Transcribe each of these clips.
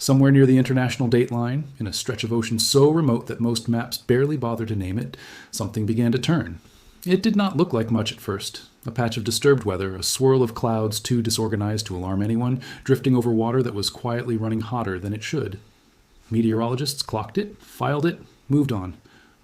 Somewhere near the international date line, in a stretch of ocean so remote that most maps barely bother to name it, something began to turn. It did not look like much at first. A patch of disturbed weather, a swirl of clouds too disorganized to alarm anyone, drifting over water that was quietly running hotter than it should. Meteorologists clocked it, filed it, moved on.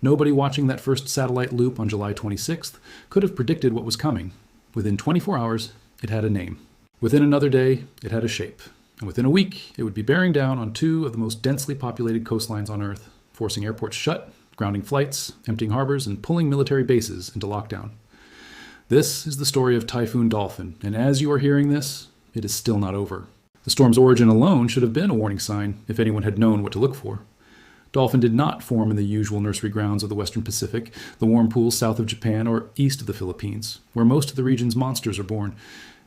Nobody watching that first satellite loop on July 26th could have predicted what was coming. Within 24 hours, it had a name. Within another day, it had a shape. And within a week, it would be bearing down on two of the most densely populated coastlines on Earth, forcing airports shut, grounding flights, emptying harbors, and pulling military bases into lockdown. This is the story of Typhoon Dolphin, and as you are hearing this, it is still not over. The storm's origin alone should have been a warning sign, if anyone had known what to look for. Dolphin did not form in the usual nursery grounds of the Western Pacific, the warm pools south of Japan or east of the Philippines, where most of the region's monsters are born.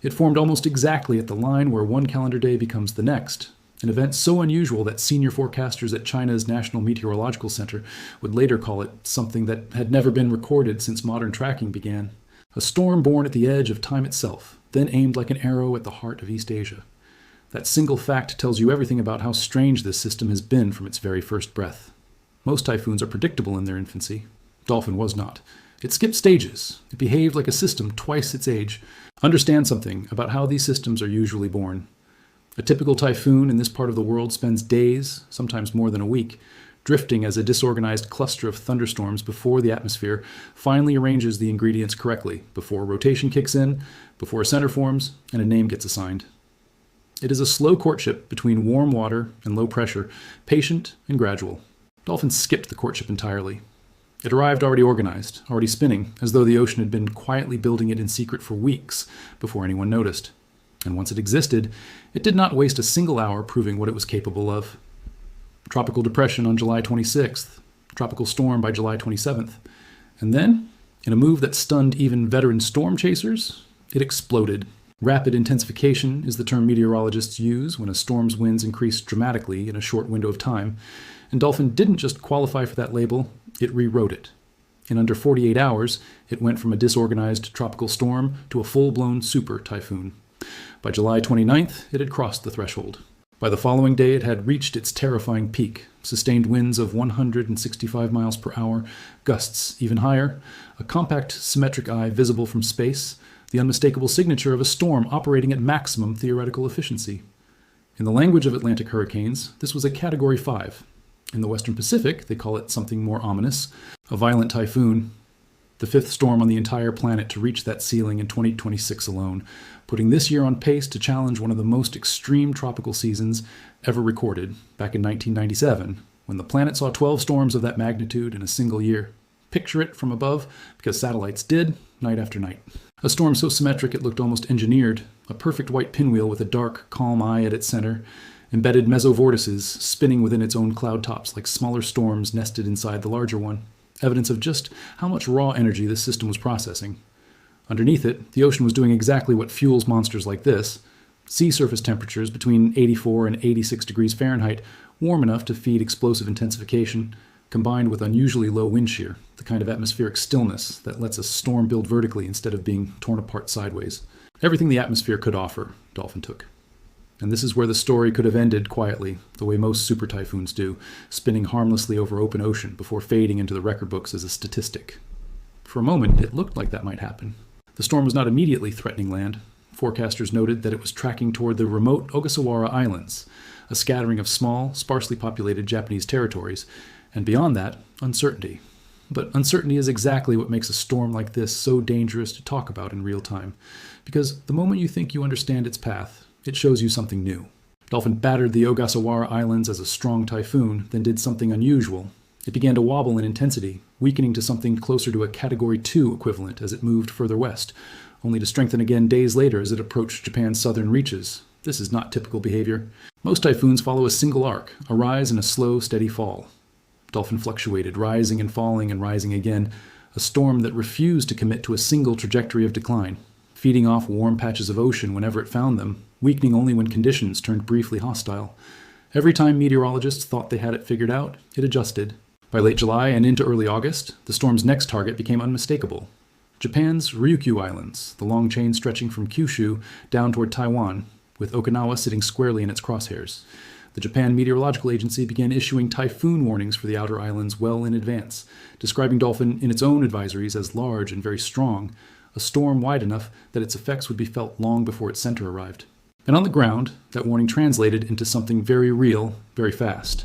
It formed almost exactly at the line where one calendar day becomes the next, an event so unusual that senior forecasters at China's National Meteorological Center would later call it something that had never been recorded since modern tracking began. A storm born at the edge of time itself, then aimed like an arrow at the heart of East Asia. That single fact tells you everything about how strange this system has been from its very first breath. Most typhoons are predictable in their infancy. Dolphin was not. It skipped stages. It behaved like a system twice its age. Understand something about how these systems are usually born. A typical typhoon in this part of the world spends days, sometimes more than a week, drifting as a disorganized cluster of thunderstorms before the atmosphere finally arranges the ingredients correctly, before rotation kicks in, before a center forms, and a name gets assigned. It is a slow courtship between warm water and low pressure, patient and gradual. Dolphin skipped the courtship entirely. It arrived already organized, already spinning, as though the ocean had been quietly building it in secret for weeks before anyone noticed. And once it existed, it did not waste a single hour proving what it was capable of. Tropical depression on July 26th, tropical storm by July 27th. And then, in a move that stunned even veteran storm chasers, it exploded. Rapid intensification is the term meteorologists use when a storm's winds increase dramatically in a short window of time, and Dolphin didn't just qualify for that label, it rewrote it. In under 48 hours, it went from a disorganized tropical storm to a full-blown super typhoon. By July 29th, it had crossed the threshold. By the following day, it had reached its terrifying peak, sustained winds of 165 miles per hour, gusts even higher, a compact, symmetric eye visible from space, the unmistakable signature of a storm operating at maximum theoretical efficiency. In the language of Atlantic hurricanes, this was a Category 5. In the Western Pacific, they call it something more ominous, a violent typhoon, the fifth storm on the entire planet to reach that ceiling in 2026 alone, putting this year on pace to challenge one of the most extreme tropical seasons ever recorded back in 1997, when the planet saw 12 storms of that magnitude in a single year. Picture it from above, because satellites did, night after night. A storm so symmetric it looked almost engineered, a perfect white pinwheel with a dark, calm eye at its center, embedded mesovortices spinning within its own cloud tops like smaller storms nested inside the larger one, evidence of just how much raw energy this system was processing. Underneath it, the ocean was doing exactly what fuels monsters like this. Sea surface temperatures between 84 and 86 degrees Fahrenheit, warm enough to feed explosive intensification, combined with unusually low wind shear, the kind of atmospheric stillness that lets a storm build vertically instead of being torn apart sideways. Everything the atmosphere could offer, Dolphin took. And this is where the story could have ended quietly, the way most super typhoons do, spinning harmlessly over open ocean before fading into the record books as a statistic. For a moment, it looked like that might happen. The storm was not immediately threatening land. Forecasters noted that it was tracking toward the remote Ogasawara Islands, a scattering of small, sparsely populated Japanese territories, and beyond that, uncertainty. But uncertainty is exactly what makes a storm like this so dangerous to talk about in real time, because the moment you think you understand its path, it shows you something new. Dolphin battered the Ogasawara Islands as a strong typhoon, then did something unusual. It began to wobble in intensity, weakening to something closer to a Category 2 equivalent as it moved further west, only to strengthen again days later as it approached Japan's southern reaches. This is not typical behavior. Most typhoons follow a single arc, a rise and a slow, steady fall. Dolphin fluctuated, rising and falling and rising again, a storm that refused to commit to a single trajectory of decline, feeding off warm patches of ocean whenever it found them, weakening only when conditions turned briefly hostile. Every time meteorologists thought they had it figured out, it adjusted. By late July and into early August, the storm's next target became unmistakable. Japan's Ryukyu Islands, the long chain stretching from Kyushu down toward Taiwan, with Okinawa sitting squarely in its crosshairs. The Japan Meteorological Agency began issuing typhoon warnings for the outer islands well in advance, describing Dolphin in its own advisories as large and very strong, a storm wide enough that its effects would be felt long before its center arrived. And on the ground, that warning translated into something very real, very fast.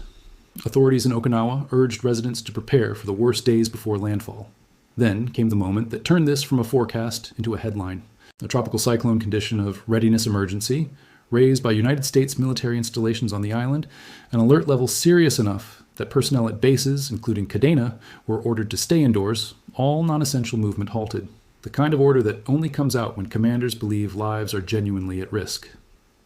Authorities in Okinawa urged residents to prepare for the worst days before landfall. Then came the moment that turned this from a forecast into a headline. A tropical cyclone condition of readiness emergency, raised by United States military installations on the island, an alert level serious enough that personnel at bases, including Kadena, were ordered to stay indoors, all non-essential movement halted. The kind of order that only comes out when commanders believe lives are genuinely at risk.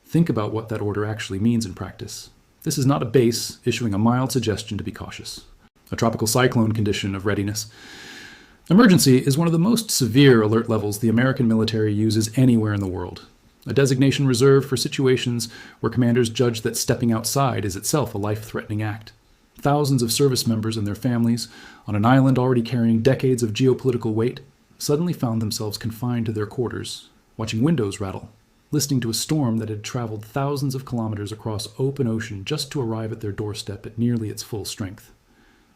Think about what that order actually means in practice. This is not a base issuing a mild suggestion to be cautious. A tropical cyclone condition of readiness. Emergency is one of the most severe alert levels the American military uses anywhere in the world. A designation reserved for situations where commanders judge that stepping outside is itself a life-threatening act. Thousands of service members and their families, on an island already carrying decades of geopolitical weight, suddenly found themselves confined to their quarters, watching windows rattle, listening to a storm that had traveled thousands of kilometers across open ocean just to arrive at their doorstep at nearly its full strength.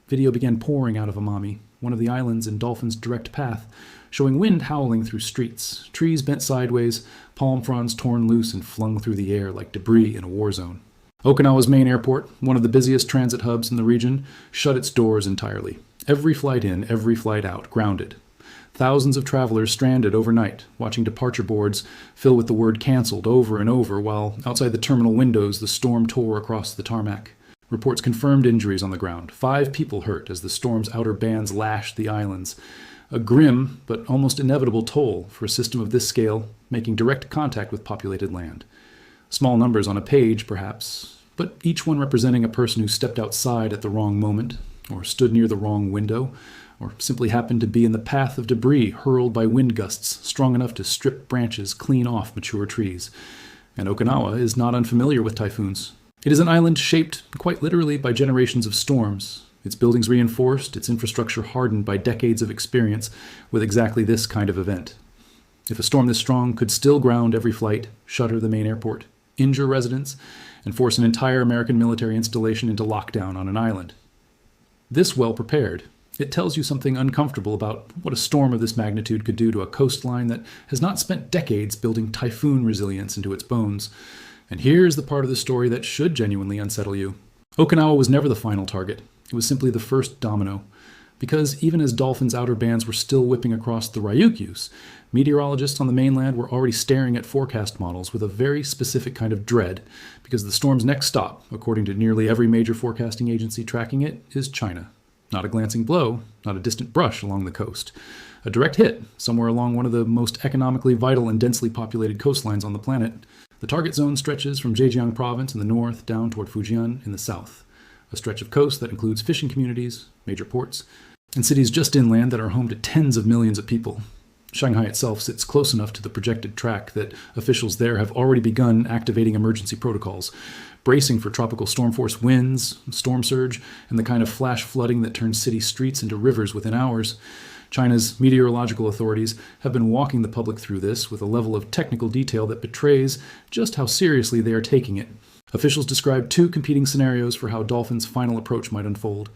Video began pouring out of Amami, one of the islands in Dolphin's direct path, showing wind howling through streets, trees bent sideways, palm fronds torn loose and flung through the air like debris in a war zone. Okinawa's main airport, one of the busiest transit hubs in the region, shut its doors entirely. Every flight in, every flight out, grounded. Thousands of travelers stranded overnight, watching departure boards fill with the word canceled over and over while outside the terminal windows the storm tore across the tarmac. Reports confirmed injuries on the ground. 5 people hurt as the storm's outer bands lashed the islands. A grim but almost inevitable toll for a system of this scale making direct contact with populated land. Small numbers on a page, perhaps, but each one representing a person who stepped outside at the wrong moment, or stood near the wrong window, or simply happened to be in the path of debris hurled by wind gusts strong enough to strip branches clean off mature trees. And Okinawa is not unfamiliar with typhoons. It is an island shaped, quite literally, by generations of storms, its buildings reinforced, its infrastructure hardened by decades of experience with exactly this kind of event. If a storm this strong could still ground every flight, shutter the main airport, injure residents, and force an entire American military installation into lockdown on an island. This well prepared, it tells you something uncomfortable about what a storm of this magnitude could do to a coastline that has not spent decades building typhoon resilience into its bones. And here's the part of the story that should genuinely unsettle you. Okinawa was never the final target. It was simply the first domino. Because even as Dolphin's outer bands were still whipping across the Ryukyus, meteorologists on the mainland were already staring at forecast models with a very specific kind of dread, because the storm's next stop, according to nearly every major forecasting agency tracking it, is China. Not a glancing blow, not a distant brush along the coast. A direct hit, somewhere along one of the most economically vital and densely populated coastlines on the planet. The target zone stretches from Zhejiang province in the north down toward Fujian in the south. A stretch of coast that includes fishing communities, major ports, and cities just inland that are home to tens of millions of people. Shanghai itself sits close enough to the projected track that officials there have already begun activating emergency protocols, bracing for tropical storm force winds, storm surge, and the kind of flash flooding that turns city streets into rivers within hours. China's meteorological authorities have been walking the public through this with a level of technical detail that betrays just how seriously they are taking it. Officials describe 2 competing scenarios for how Dolphin's final approach might unfold.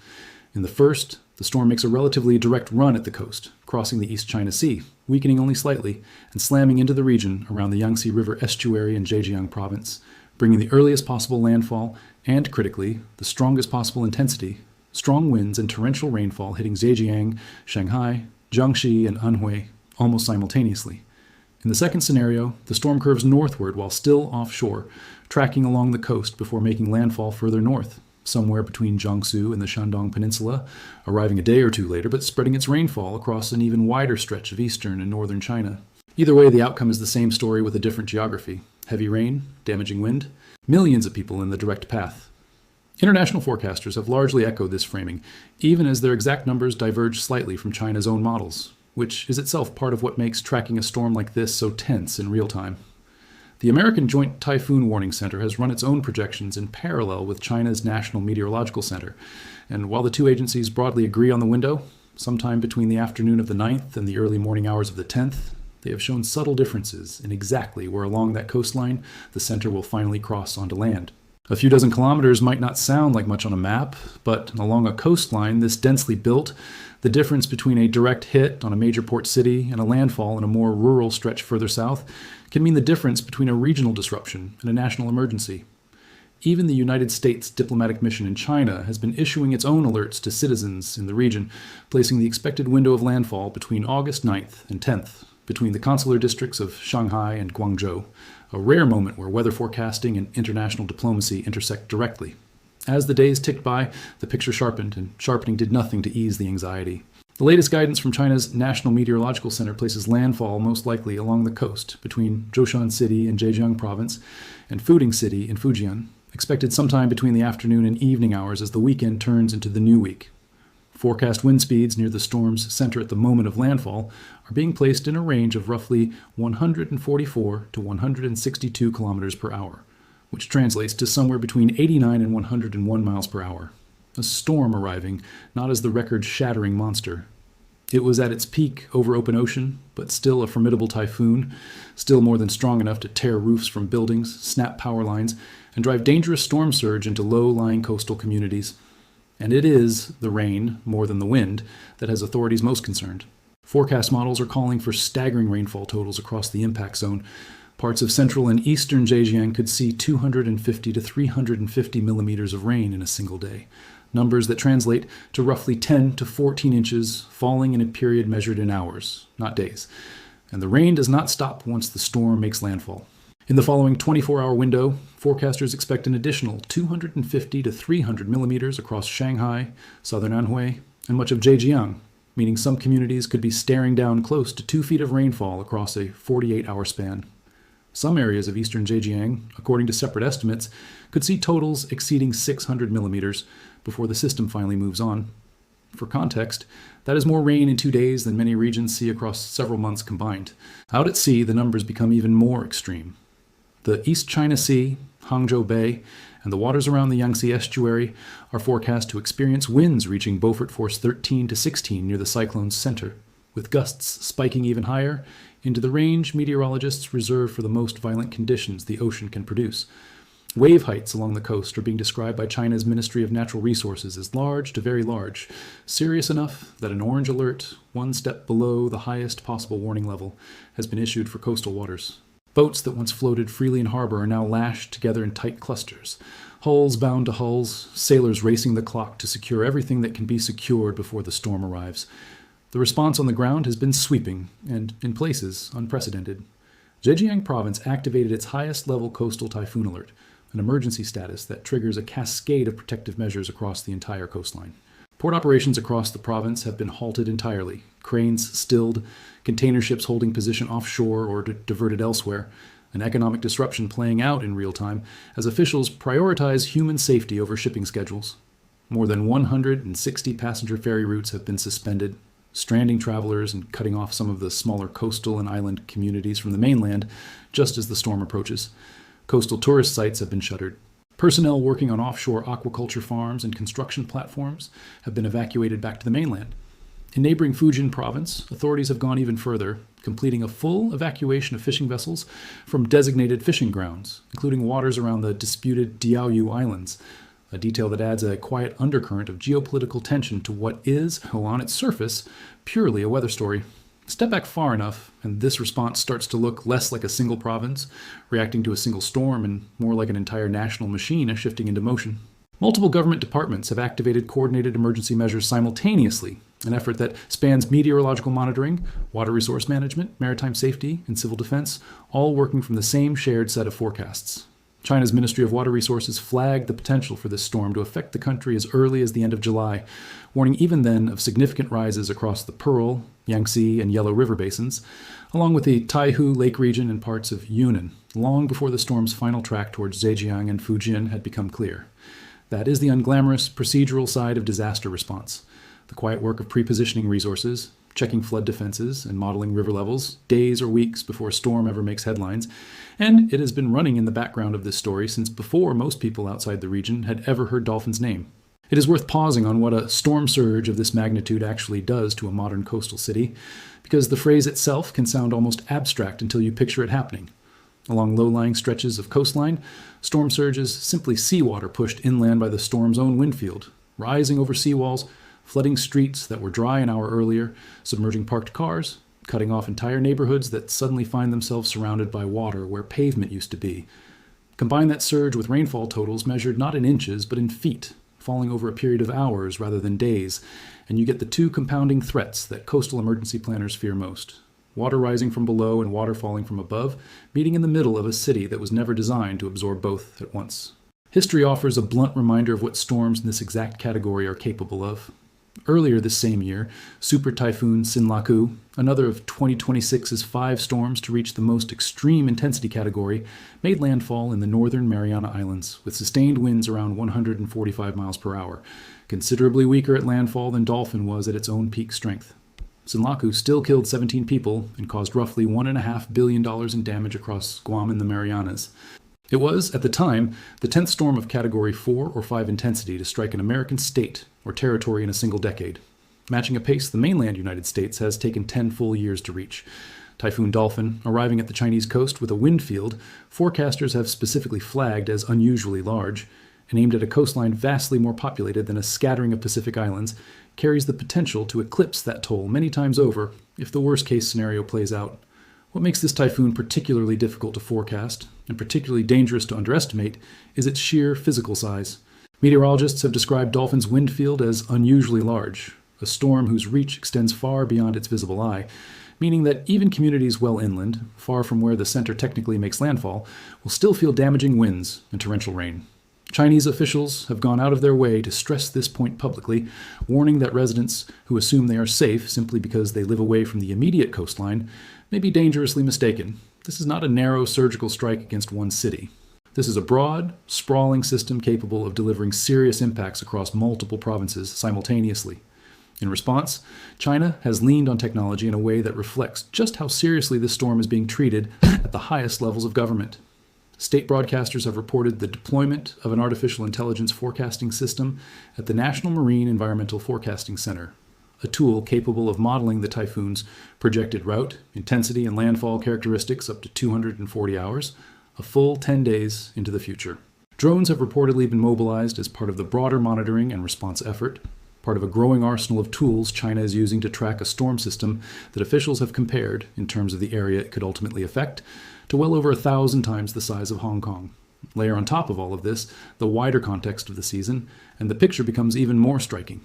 In the first, the storm makes a relatively direct run at the coast, crossing the East China Sea, weakening only slightly, and slamming into the region around the Yangtze River estuary in Zhejiang province, bringing the earliest possible landfall and, critically, the strongest possible intensity, strong winds and torrential rainfall hitting Zhejiang, Shanghai, Jiangxi, and Anhui almost simultaneously. In the second scenario, the storm curves northward while still offshore, tracking along the coast before making landfall further north, somewhere between Jiangsu and the Shandong Peninsula, arriving a day or 2 later, but spreading its rainfall across an even wider stretch of eastern and northern China. Either way, the outcome is the same story with a different geography. Heavy rain, damaging wind, millions of people in the direct path. International forecasters have largely echoed this framing, even as their exact numbers diverge slightly from China's own models, which is itself part of what makes tracking a storm like this so tense in real time. The American Joint Typhoon Warning Center has run its own projections in parallel with China's National Meteorological Center, and while the 2 agencies broadly agree on the window, sometime between the afternoon of the 9th and the early morning hours of the 10th, they have shown subtle differences in exactly where along that coastline the center will finally cross onto land. A few dozen kilometers might not sound like much on a map, but along a coastline this densely built, the difference between a direct hit on a major port city and a landfall in a more rural stretch further south can mean the difference between a regional disruption and a national emergency. Even the United States diplomatic mission in China has been issuing its own alerts to citizens in the region, placing the expected window of landfall between August 9th and 10th, between the consular districts of Shanghai and Guangzhou, a rare moment where weather forecasting and international diplomacy intersect directly. As the days ticked by, the picture sharpened, and sharpening did nothing to ease the anxiety. The latest guidance from China's National Meteorological Center places landfall most likely along the coast between Zhoushan City in Zhejiang Province and Fuding City in Fujian, expected sometime between the afternoon and evening hours as the weekend turns into the new week. Forecast wind speeds near the storm's center at the moment of landfall are being placed in a range of roughly 144 to 162 kilometers per hour, which translates to somewhere between 89 and 101 miles per hour. A storm arriving, not as the record-shattering monster. It was at its peak over open ocean, but still a formidable typhoon, still more than strong enough to tear roofs from buildings, snap power lines, and drive dangerous storm surge into low-lying coastal communities. And it is the rain, more than the wind, that has authorities most concerned. Forecast models are calling for staggering rainfall totals across the impact zone. Parts of central and eastern Zhejiang could see 250 to 350 millimeters of rain in a single day, numbers that translate to roughly 10 to 14 inches falling in a period measured in hours, not days. And the rain does not stop once the storm makes landfall. In the following 24-hour window, forecasters expect an additional 250 to 300 millimeters across Shanghai, southern Anhui, and much of Zhejiang, meaning some communities could be staring down close to 2 feet of rainfall across a 48-hour span. Some areas of eastern Zhejiang, according to separate estimates, could see totals exceeding 600 millimeters before the system finally moves on. For context, that is more rain in 2 days than many regions see across several months combined. Out at sea, the numbers become even more extreme. The East China Sea, Hangzhou Bay, and the waters around the Yangtze estuary are forecast to experience winds reaching Beaufort Force 13 to 16 near the cyclone's center, with gusts spiking even higher into the range meteorologists reserve for the most violent conditions the ocean can produce. Wave heights along the coast are being described by China's Ministry of Natural Resources as large to very large, serious enough that an orange alert, one step below the highest possible warning level, has been issued for coastal waters. Boats that once floated freely in harbor are now lashed together in tight clusters, hulls bound to hulls, sailors racing the clock to secure everything that can be secured before the storm arrives. The response on the ground has been sweeping and, in places, unprecedented. Zhejiang Province activated its highest-level coastal typhoon alert, an emergency status that triggers a cascade of protective measures across the entire coastline. Port operations across the province have been halted entirely, cranes stilled, container ships holding position offshore or diverted elsewhere, an economic disruption playing out in real time as officials prioritize human safety over shipping schedules. More than 160 passenger ferry routes have been suspended, stranding travelers and cutting off some of the smaller coastal and island communities from the mainland just as the storm approaches. Coastal tourist sites have been shuttered. Personnel working on offshore aquaculture farms and construction platforms have been evacuated back to the mainland. In neighboring Fujian province, authorities have gone even further, completing a full evacuation of fishing vessels from designated fishing grounds, including waters around the disputed Diaoyu Islands, a detail that adds a quiet undercurrent of geopolitical tension to what is, on its surface, purely a weather story. Step back far enough, and this response starts to look less like a single province reacting to a single storm and more like an entire national machine shifting into motion. Multiple government departments have activated coordinated emergency measures simultaneously, an effort that spans meteorological monitoring, water resource management, maritime safety, and civil defense, all working from the same shared set of forecasts. China's Ministry of Water Resources flagged the potential for this storm to affect the country as early as the end of July, warning even then of significant rises across the Pearl, Yangtze, and Yellow River basins, along with the Taihu Lake region and parts of Yunnan, long before the storm's final track towards Zhejiang and Fujian had become clear. That is the unglamorous, procedural side of disaster response, the quiet work of pre-positioning resources, checking flood defenses, and modeling river levels days or weeks before a storm ever makes headlines, and it has been running in the background of this story since before most people outside the region had ever heard Dolphin's name. It is worth pausing on what a storm surge of this magnitude actually does to a modern coastal city, because the phrase itself can sound almost abstract until you picture it happening. Along low-lying stretches of coastline, storm surge is simply seawater pushed inland by the storm's own wind field, rising over seawalls, flooding streets that were dry an hour earlier, submerging parked cars, cutting off entire neighborhoods that suddenly find themselves surrounded by water where pavement used to be. Combine that surge with rainfall totals measured not in inches but in feet, falling over a period of hours rather than days, and you get the two compounding threats that coastal emergency planners fear most. Water rising from below and water falling from above, meeting in the middle of a city that was never designed to absorb both at once. History offers a blunt reminder of what storms in this exact category are capable of. Earlier this same year, Super Typhoon Sinlaku, another of 2026's 5 storms to reach the most extreme intensity category, made landfall in the northern Mariana Islands with sustained winds around 145 miles per hour, considerably weaker at landfall than Dolphin was at its own peak strength. Sinlaku still killed 17 people and caused roughly $1.5 billion in damage across Guam and the Marianas. It was, at the time, the 10th storm of Category 4 or 5 intensity to strike an American state or territory in a single decade. Matching a pace the mainland United States has taken 10 full years to reach. Typhoon Dolphin, arriving at the Chinese coast with a wind field, forecasters have specifically flagged as unusually large, and aimed at a coastline vastly more populated than a scattering of Pacific islands, carries the potential to eclipse that toll many times over if the worst-case scenario plays out. What makes this typhoon particularly difficult to forecast, and particularly dangerous to underestimate, is its sheer physical size. Meteorologists have described Dolphin's wind field as unusually large, a storm whose reach extends far beyond its visible eye, meaning that even communities well inland, far from where the center technically makes landfall, will still feel damaging winds and torrential rain. Chinese officials have gone out of their way to stress this point publicly, warning that residents who assume they are safe simply because they live away from the immediate coastline may be dangerously mistaken. This is not a narrow surgical strike against one city. This is a broad, sprawling system capable of delivering serious impacts across multiple provinces simultaneously. In response, China has leaned on technology in a way that reflects just how seriously this storm is being treated at the highest levels of government. State broadcasters have reported the deployment of an artificial intelligence forecasting system at the National Marine Environmental Forecasting Center, a tool capable of modeling the typhoon's projected route, intensity, and landfall characteristics up to 240 hours, a full 10 days into the future. Drones have reportedly been mobilized as part of the broader monitoring and response effort, part of a growing arsenal of tools China is using to track a storm system that officials have compared, in terms of the area it could ultimately affect, to well over 1,000 times the size of Hong Kong. Layer on top of all of this the wider context of the season, and the picture becomes even more striking.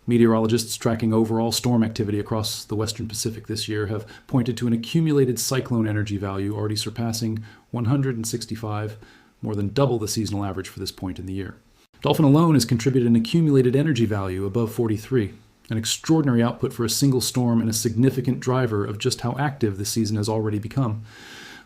Meteorologists tracking overall storm activity across the western Pacific this year have pointed to an accumulated cyclone energy value already surpassing 165, more than double the seasonal average for this point in the year. Dolphin alone has contributed an accumulated energy value above 43, an extraordinary output for a single storm and a significant driver of just how active this season has already become.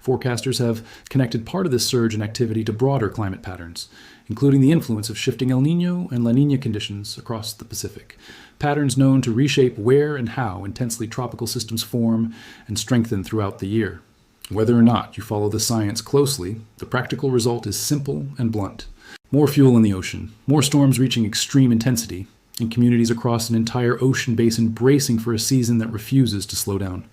Forecasters have connected part of this surge in activity to broader climate patterns, including the influence of shifting El Niño and La Niña conditions across the Pacific, patterns known to reshape where and how intensely tropical systems form and strengthen throughout the year. Whether or not you follow the science closely, the practical result is simple and blunt. More fuel in the ocean, more storms reaching extreme intensity, and communities across an entire ocean basin bracing for a season that refuses to slow down.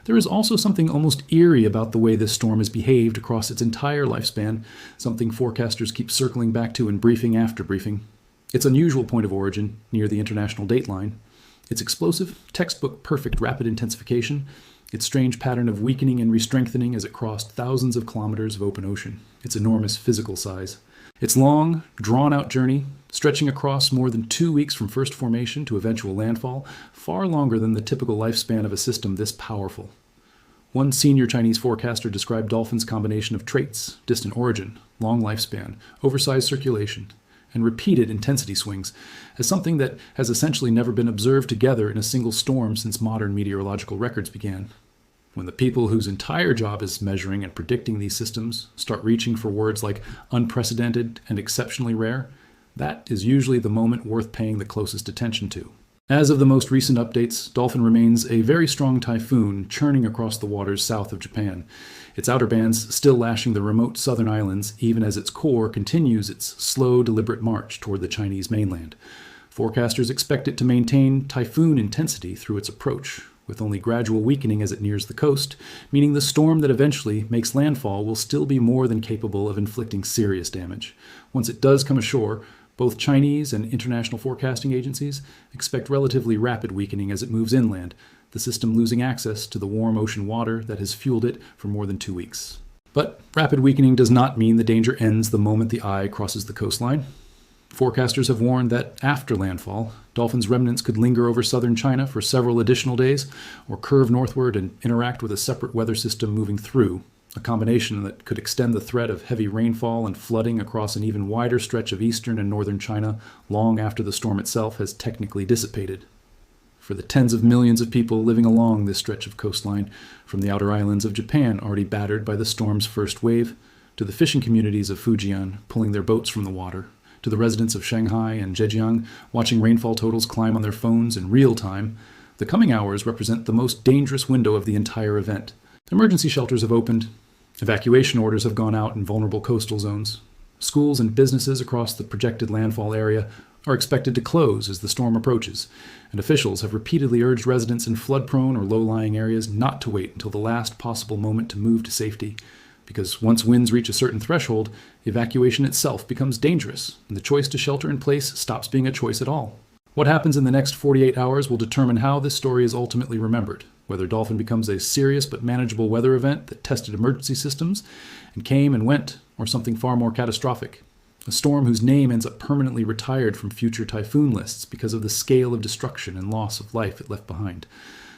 There is also something almost eerie about the way this storm has behaved across its entire lifespan, something forecasters keep circling back to in briefing after briefing. Its unusual point of origin, near the international dateline, its explosive, textbook-perfect rapid intensification, its strange pattern of weakening and re-strengthening as it crossed thousands of kilometers of open ocean, its enormous physical size. Its long, drawn-out journey, stretching across more than 2 weeks from first formation to eventual landfall, far longer than the typical lifespan of a system this powerful. One senior Chinese forecaster described Dolphin's combination of traits, distant origin, long lifespan, oversized circulation, and repeated intensity swings as something that has essentially never been observed together in a single storm since modern meteorological records began. When the people whose entire job is measuring and predicting these systems start reaching for words like unprecedented and exceptionally rare, that is usually the moment worth paying the closest attention to. As of the most recent updates, Dolphin remains a very strong typhoon churning across the waters south of Japan, its outer bands still lashing the remote southern islands even as its core continues its slow, deliberate march toward the Chinese mainland. Forecasters expect it to maintain typhoon intensity through its approach, with only gradual weakening as it nears the coast, meaning the storm that eventually makes landfall will still be more than capable of inflicting serious damage. Once it does come ashore, both Chinese and international forecasting agencies expect relatively rapid weakening as it moves inland, the system losing access to the warm ocean water that has fueled it for more than 2 weeks. But rapid weakening does not mean the danger ends the moment the eye crosses the coastline. Forecasters have warned that after landfall, Dolphin's remnants could linger over southern China for several additional days or curve northward and interact with a separate weather system moving through, a combination that could extend the threat of heavy rainfall and flooding across an even wider stretch of eastern and northern China long after the storm itself has technically dissipated. For the tens of millions of people living along this stretch of coastline, from the outer islands of Japan already battered by the storm's first wave, to the fishing communities of Fujian pulling their boats from the water, to the residents of Shanghai and Zhejiang watching rainfall totals climb on their phones in real time, the coming hours represent the most dangerous window of the entire event. Emergency shelters have opened. Evacuation orders have gone out in vulnerable coastal zones. Schools and businesses across the projected landfall area are expected to close as the storm approaches, and officials have repeatedly urged residents in flood-prone or low-lying areas not to wait until the last possible moment to move to safety, because once winds reach a certain threshold, evacuation itself becomes dangerous, and the choice to shelter in place stops being a choice at all. What happens in the next 48 hours will determine how this story is ultimately remembered, whether Dolphin becomes a serious but manageable weather event that tested emergency systems and came and went, or something far more catastrophic. A storm whose name ends up permanently retired from future typhoon lists because of the scale of destruction and loss of life it left behind.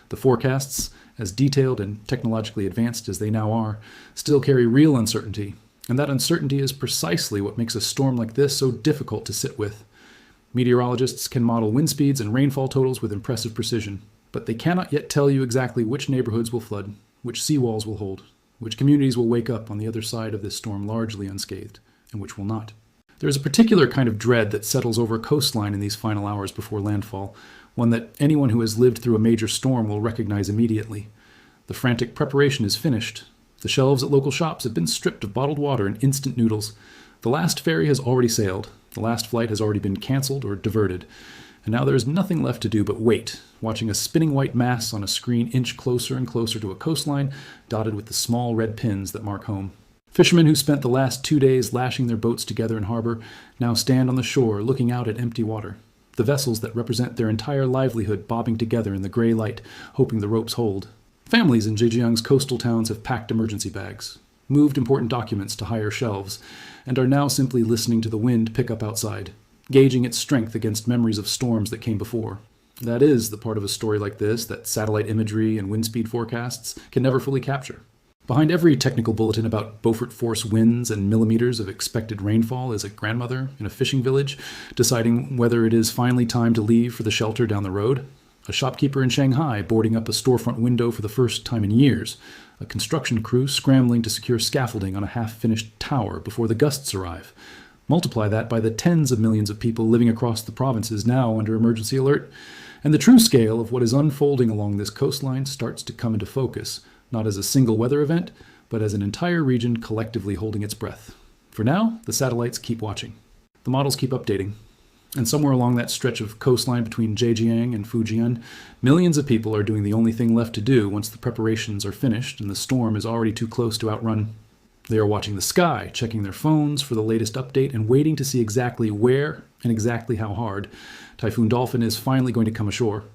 The forecasts, as detailed and technologically advanced as they now are, still carry real uncertainty, and that uncertainty is precisely what makes a storm like this so difficult to sit with. Meteorologists can model wind speeds and rainfall totals with impressive precision, but they cannot yet tell you exactly which neighborhoods will flood, which seawalls will hold, which communities will wake up on the other side of this storm largely unscathed, and which will not. There is a particular kind of dread that settles over a coastline in these final hours before landfall, one that anyone who has lived through a major storm will recognize immediately. The frantic preparation is finished. The shelves at local shops have been stripped of bottled water and instant noodles. The last ferry has already sailed. The last flight has already been canceled or diverted. And now there is nothing left to do but wait, watching a spinning white mass on a screen inch closer and closer to a coastline dotted with the small red pins that mark home. Fishermen who spent the last 2 days lashing their boats together in harbor now stand on the shore looking out at empty water, the vessels that represent their entire livelihood bobbing together in the gray light, hoping the ropes hold. Families in Zhejiang's coastal towns have packed emergency bags, moved important documents to higher shelves, and are now simply listening to the wind pick up outside, gauging its strength against memories of storms that came before. That is the part of a story like this that satellite imagery and wind speed forecasts can never fully capture. Behind every technical bulletin about Beaufort force winds and millimeters of expected rainfall is a grandmother in a fishing village deciding whether it is finally time to leave for the shelter down the road, a shopkeeper in Shanghai boarding up a storefront window for the first time in years, a construction crew scrambling to secure scaffolding on a half-finished tower before the gusts arrive. Multiply that by the tens of millions of people living across the provinces now under emergency alert, and the true scale of what is unfolding along this coastline starts to come into focus, not as a single weather event, but as an entire region collectively holding its breath. For now, the satellites keep watching. The models keep updating. And somewhere along that stretch of coastline between Zhejiang and Fujian, millions of people are doing the only thing left to do once the preparations are finished and the storm is already too close to outrun. They are watching the sky, checking their phones for the latest update, and waiting to see exactly where and exactly how hard Typhoon Dolphin is finally going to come ashore.